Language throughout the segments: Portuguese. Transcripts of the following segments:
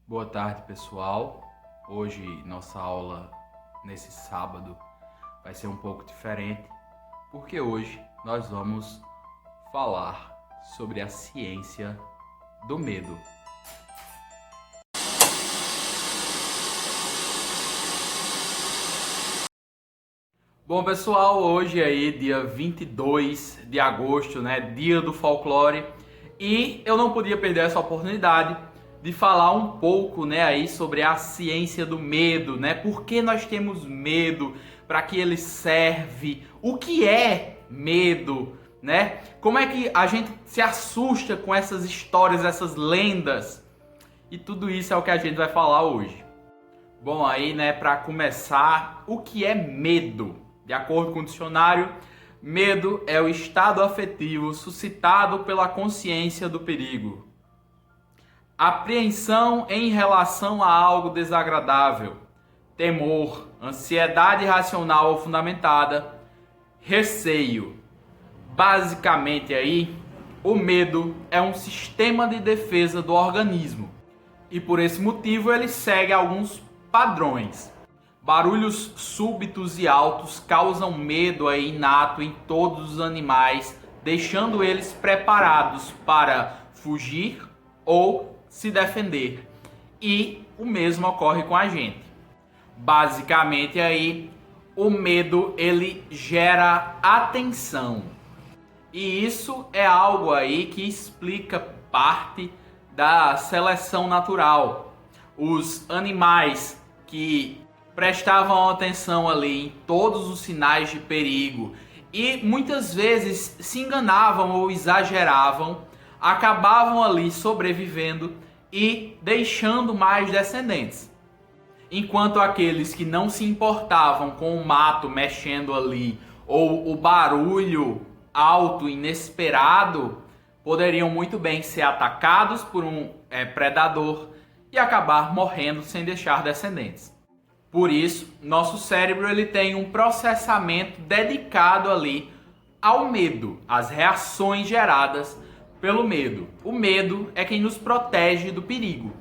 Boa tarde, pessoal. Hoje nossa aula nesse sábado vai ser um pouco diferente, porque hoje nós vamos falar sobre a ciência do medo. Bom, pessoal, hoje aí, dia 22 de agosto, né, dia do folclore, e eu não podia perder essa oportunidade de falar um pouco, né, aí sobre a ciência do medo, né? Por que nós temos medo? Para que ele serve? O que é medo, né? Como é que a gente se assusta com essas histórias, essas lendas? E tudo isso é o que a gente vai falar hoje. Bom, aí, né, para começar, o que é medo? De acordo com o dicionário, medo é o estado afetivo suscitado pela consciência do perigo. Apreensão em relação a algo desagradável. Temor, ansiedade racional ou fundamentada. Receio. Basicamente aí, o medo é um sistema de defesa do organismo. E por esse motivo ele segue alguns padrões. Barulhos súbitos e altos causam medo inato em todos os animais, deixando eles preparados para fugir ou se defender. E o mesmo ocorre com a gente. Basicamente aí, o medo ele gera atenção. E isso é algo aí que explica parte da seleção natural. Os animais que prestavam atenção ali em todos os sinais de perigo e muitas vezes se enganavam ou exageravam, acabavam ali sobrevivendo e deixando mais descendentes. Enquanto aqueles que não se importavam com o mato mexendo ali ou o barulho alto, inesperado, poderiam muito bem ser atacados por um predador e acabar morrendo sem deixar descendentes. Por isso, nosso cérebro ele tem um processamento dedicado ali ao medo, às reações geradas pelo medo. O medo é quem nos protege do perigo.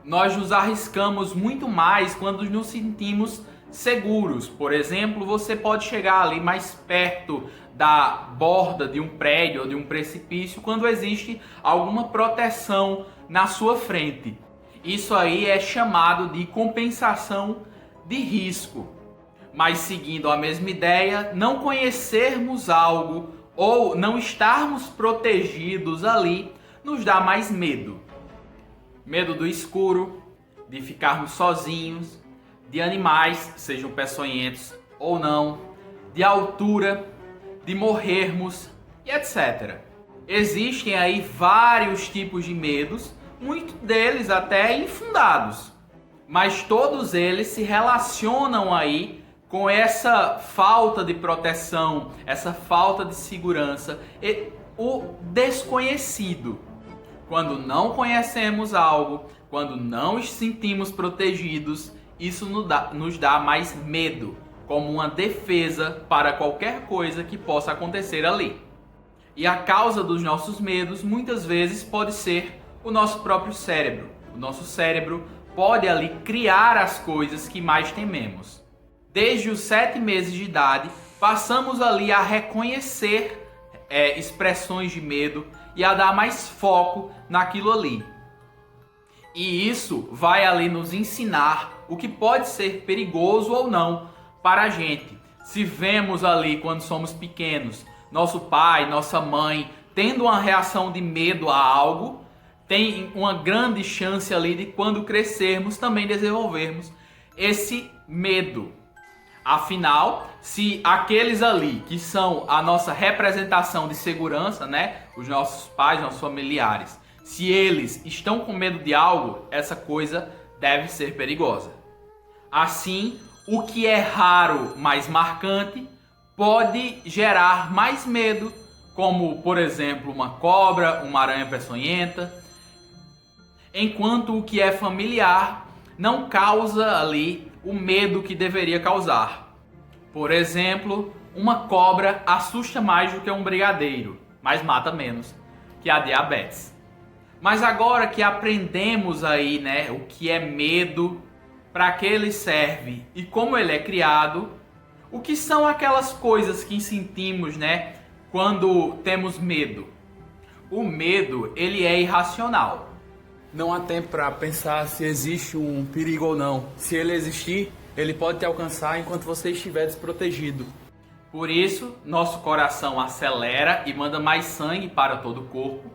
Nós nos arriscamos muito mais quando nos sentimos seguros. Por exemplo, você pode chegar ali mais perto da borda de um prédio ou de um precipício quando existe alguma proteção na sua frente. Isso aí é chamado de compensação de risco. Mas seguindo a mesma ideia, não conhecermos algo ou não estarmos protegidos ali nos dá mais medo. Medo do escuro, de ficarmos sozinhos, de animais, sejam peçonhentos ou não, de altura, de morrermos e etc. Existem aí vários tipos de medos, muitos deles até infundados, mas todos eles se relacionam aí com essa falta de proteção, essa falta de segurança e o desconhecido. Quando não conhecemos algo, quando não nos sentimos protegidos, isso nos dá mais medo, como uma defesa para qualquer coisa que possa acontecer ali. E a causa dos nossos medos muitas vezes pode ser o nosso próprio cérebro. O nosso cérebro pode ali criar as coisas que mais tememos. Desde os 7 meses de idade, passamos ali a reconhecer expressões de medo e a dar mais foco naquilo ali. E isso vai ali nos ensinar o que pode ser perigoso ou não para a gente. Se vemos ali quando somos pequenos, nosso pai, nossa mãe tendo uma reação de medo a algo, tem uma grande chance ali de quando crescermos também desenvolvermos esse medo. Afinal, se aqueles ali que são a nossa representação de segurança, né, os nossos pais, nossos familiares, se eles estão com medo de algo, essa coisa deve ser perigosa. Assim, o que é raro, mas marcante, pode gerar mais medo, como, por exemplo, uma cobra, uma aranha peçonhenta, enquanto o que é familiar não causa ali o medo que deveria causar. Por exemplo, uma cobra assusta mais do que um brigadeiro, mas mata menos que a diabetes. Mas agora que aprendemos aí, né, o que é medo, para que ele serve e como ele é criado, o que são aquelas coisas que sentimos, né, quando temos medo? O medo, ele é irracional. Não há tempo para pensar se existe um perigo ou não. Se ele existir, ele pode te alcançar enquanto você estiver desprotegido. Por isso, nosso coração acelera e manda mais sangue para todo o corpo.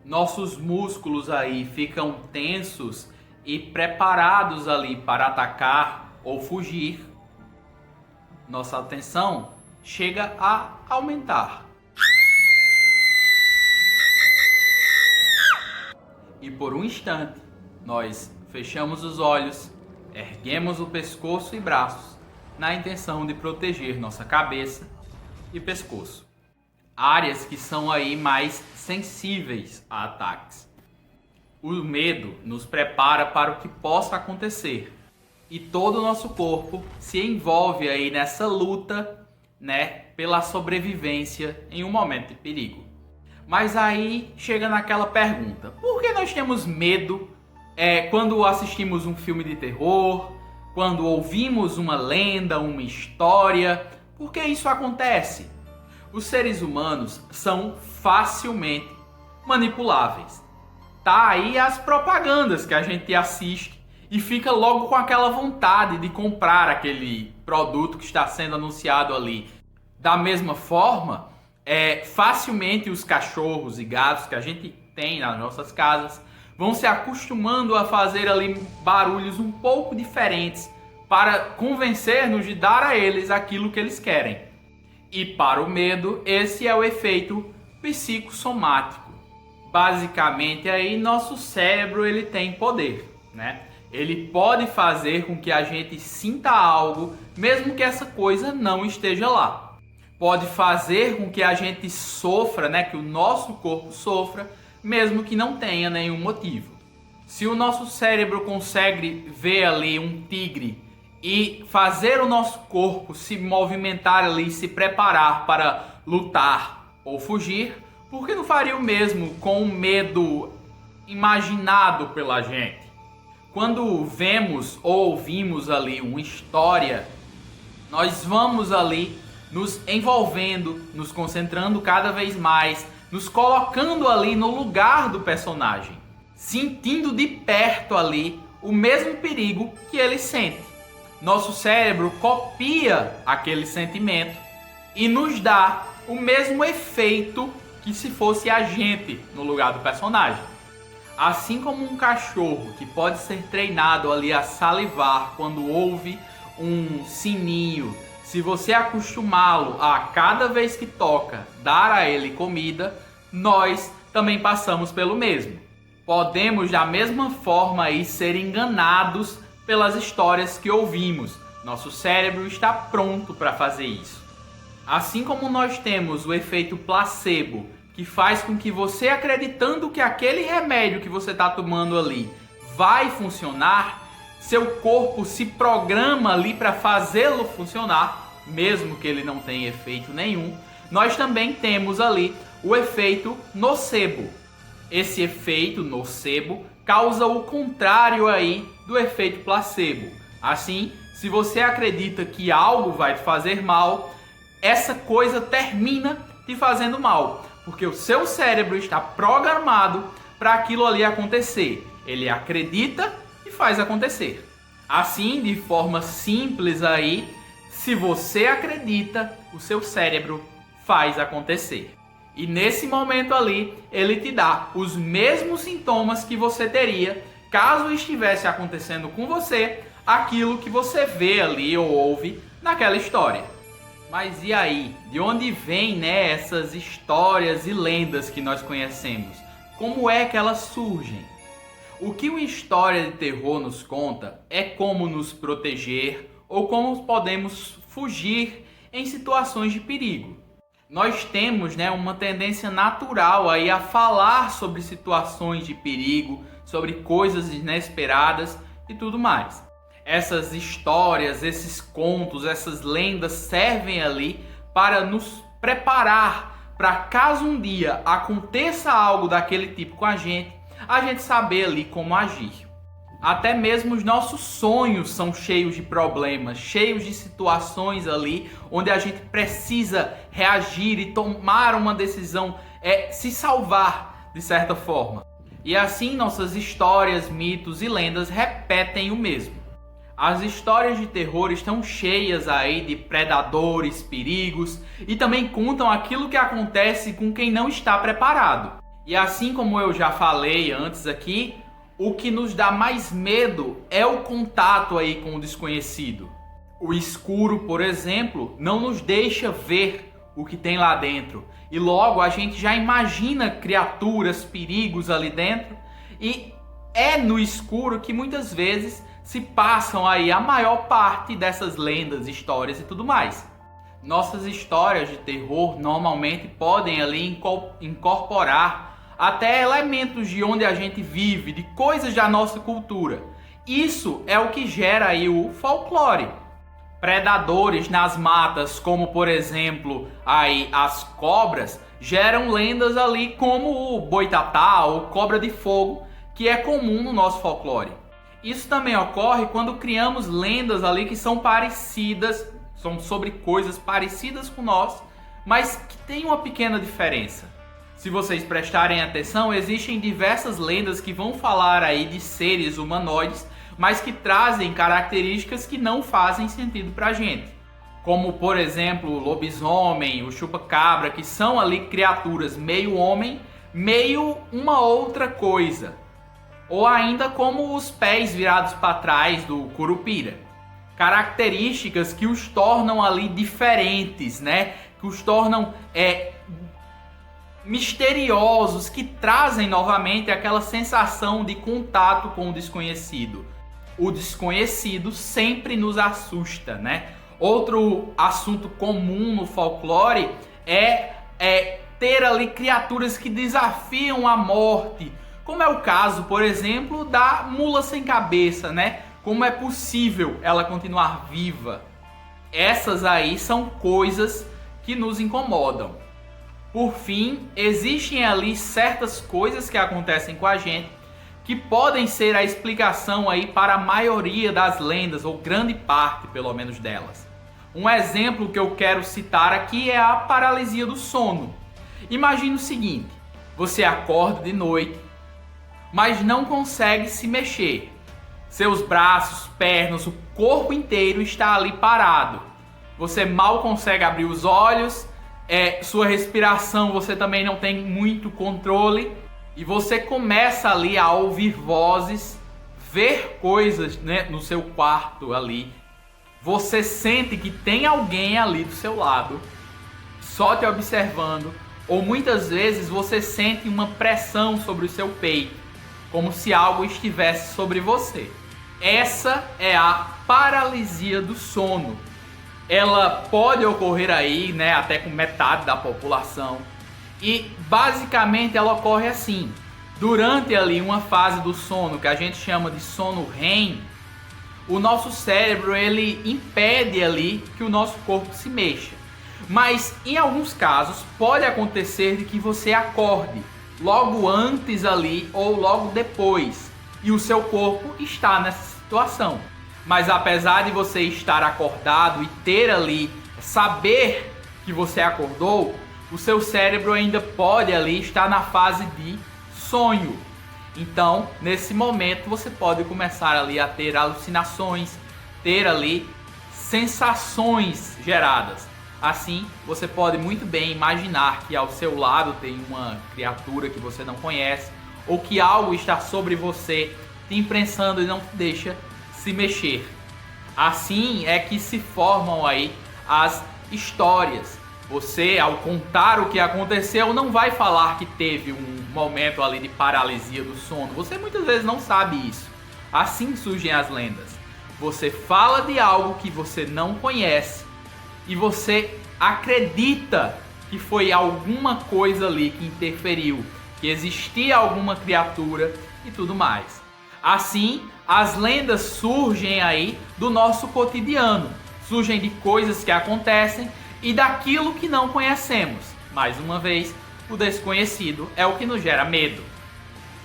Nossos músculos aí ficam tensos e preparados ali para atacar ou fugir. Nossa atenção chega a aumentar. E por um instante, nós fechamos os olhos, erguemos o pescoço e braços, na intenção de proteger nossa cabeça e pescoço. Áreas que são aí mais sensíveis a ataques. O medo nos prepara para o que possa acontecer. E todo o nosso corpo se envolve aí nessa luta, né, pela sobrevivência em um momento de perigo. Mas aí chega naquela pergunta: por que nós temos medo quando assistimos um filme de terror, quando ouvimos uma lenda, uma história? Por que isso acontece? Os seres humanos são facilmente manipuláveis. Tá aí as propagandas que a gente assiste e fica logo com aquela vontade de comprar aquele produto que está sendo anunciado ali. Da mesma forma, facilmente os cachorros e gatos que a gente tem nas nossas casas vão se acostumando a fazer ali barulhos um pouco diferentes para convencer-nos de dar a eles aquilo que eles querem. E para o medo, esse é o efeito psicossomático. Basicamente aí nosso cérebro ele tem poder, né? Ele pode fazer com que a gente sinta algo, mesmo que essa coisa não esteja lá. Pode fazer com que a gente sofra, né? Que o nosso corpo sofra, mesmo que não tenha nenhum motivo. Se o nosso cérebro consegue ver ali um tigre e fazer o nosso corpo se movimentar ali, se preparar para lutar ou fugir, por que não faria o mesmo com o medo imaginado pela gente? Quando vemos ou ouvimos ali uma história, nós vamos ali nos envolvendo, nos concentrando cada vez mais, nos colocando ali no lugar do personagem, sentindo de perto ali o mesmo perigo que ele sente. Nosso cérebro copia aquele sentimento e nos dá o mesmo efeito que se fosse a gente no lugar do personagem. Assim como um cachorro que pode ser treinado ali a salivar quando ouve um sininho, se você acostumá-lo a cada vez que toca dar a ele comida, nós também passamos pelo mesmo. Podemos da mesma forma aí ser enganados pelas histórias que ouvimos. Nosso cérebro está pronto para fazer isso. Assim como nós temos o efeito placebo, que faz com que você, acreditando que aquele remédio que você está tomando ali vai funcionar, seu corpo se programa ali para fazê-lo funcionar, mesmo que ele não tenha efeito nenhum. Nós também temos ali o efeito nocebo. Esse efeito nocebo causa o contrário aí do efeito placebo. Assim, se você acredita que algo vai te fazer mal, essa coisa termina te fazendo mal, porque o seu cérebro está programado para aquilo ali acontecer. Ele acredita e faz acontecer. Assim, de forma simples aí, se você acredita, o seu cérebro faz acontecer. E nesse momento ali, ele te dá os mesmos sintomas que você teria caso estivesse acontecendo com você aquilo que você vê ali ou ouve naquela história. Mas e aí? De onde vêm, né, essas histórias e lendas que nós conhecemos? Como é que elas surgem? O que uma história de terror nos conta é como nos proteger ou como podemos fugir em situações de perigo. Nós temos, né, uma tendência natural aí a falar sobre situações de perigo, sobre coisas inesperadas e tudo mais. Essas histórias, esses contos, essas lendas servem ali para nos preparar para caso um dia aconteça algo daquele tipo com a a gente saber ali como agir. Até mesmo os nossos sonhos são cheios de problemas, cheios de situações ali onde a gente precisa reagir e tomar uma decisão, se salvar de certa forma. E assim nossas histórias, mitos e lendas repetem o mesmo. As histórias de terror estão cheias aí de predadores, perigos e também contam aquilo que acontece com quem não está preparado. E assim como eu já falei antes aqui, o que nos dá mais medo é o contato aí com o desconhecido. O escuro, por exemplo, não nos deixa ver o que tem lá dentro. E logo a gente já imagina criaturas, perigos ali dentro. E é no escuro que muitas vezes se passam aí a maior parte dessas lendas, histórias e tudo mais. Nossas histórias de terror normalmente podem ali incorporar até elementos de onde a gente vive, de coisas da nossa cultura. Isso é o que gera aí o folclore. Predadores nas matas, como por exemplo aí as cobras, geram lendas ali como o boitatá ou cobra de fogo, que é comum no nosso folclore. Isso também ocorre quando criamos lendas ali que são parecidas, são sobre coisas parecidas com nós, mas que tem uma pequena diferença. Se vocês prestarem atenção, existem diversas lendas que vão falar aí de seres humanoides, mas que trazem características que não fazem sentido pra gente. Como, por exemplo, o lobisomem, o chupa-cabra, que são ali criaturas meio homem, meio uma outra coisa. Ou ainda como os pés virados para trás do curupira. Características que os tornam ali diferentes, né? Que os tornam misteriosos, que trazem novamente aquela sensação de contato com o desconhecido. O desconhecido sempre nos assusta, né? Outro assunto comum no folclore é ter ali criaturas que desafiam a morte, como é o caso, por exemplo, da mula sem cabeça, né? Como é possível ela continuar viva? Essas aí são coisas que nos incomodam. Por fim, existem ali certas coisas que acontecem com a gente que podem ser a explicação aí para a maioria das lendas, ou grande parte pelo menos delas. Um exemplo que eu quero citar aqui é a paralisia do sono. Imagine o seguinte: você acorda de noite, mas não consegue se mexer. Seus braços, pernas, o corpo inteiro está ali parado. Você mal consegue abrir os olhos. Sua respiração você também não tem muito controle, e você começa ali a ouvir vozes, ver coisas, né, no seu quarto ali. Você sente que tem alguém ali do seu lado, só te observando, ou muitas vezes você sente uma pressão sobre o seu peito, como se algo estivesse sobre você. Essa é a paralisia do sono. Ela pode ocorrer aí, né, até com metade da população. E basicamente ela ocorre assim: durante ali uma fase do sono que a gente chama de sono REM, o nosso cérebro ele impede ali que o nosso corpo se mexa. Mas em alguns casos pode acontecer de que você acorde logo antes ali ou logo depois, e o seu corpo está nessa situação. Mas apesar de você estar acordado e ter ali, saber que você acordou, o seu cérebro ainda pode ali estar na fase de sonho. Então, nesse momento, você pode começar ali a ter alucinações, ter ali sensações geradas. Assim, você pode muito bem imaginar que ao seu lado tem uma criatura que você não conhece, ou que algo está sobre você, te imprensando e não te deixa se mexer. Assim é que se formam aí as histórias. Você, ao contar o que aconteceu, não vai falar que teve um momento ali de paralisia do sono. Você muitas vezes não sabe isso. Assim surgem as lendas. Você fala de algo que você não conhece e você acredita que foi alguma coisa ali que interferiu, que existia alguma criatura e tudo mais. Assim, as lendas surgem aí do nosso cotidiano, surgem de coisas que acontecem e daquilo que não conhecemos. Mais uma vez, o desconhecido é o que nos gera medo.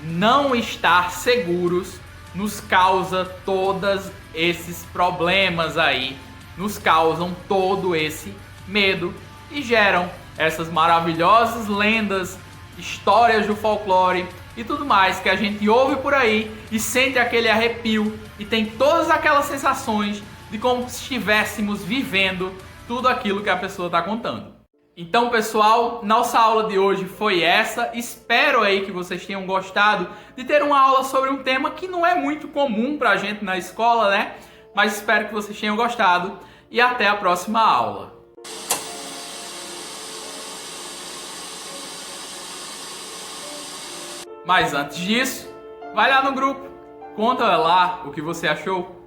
não estar seguros nos causa todos esses problemas aí, nos causam todo esse medo e geram essas maravilhosas lendas, histórias do folclore e tudo mais que a gente ouve por aí e sente aquele arrepio e tem todas aquelas sensações de como se estivéssemos vivendo tudo aquilo que a pessoa está contando. Então, pessoal, nossa aula de hoje foi essa. Espero aí que vocês tenham gostado de ter uma aula sobre um tema que não é muito comum pra gente na escola, né? Mas espero que vocês tenham gostado e até a próxima aula. Mas antes disso, vai lá no grupo, conta lá o que você achou.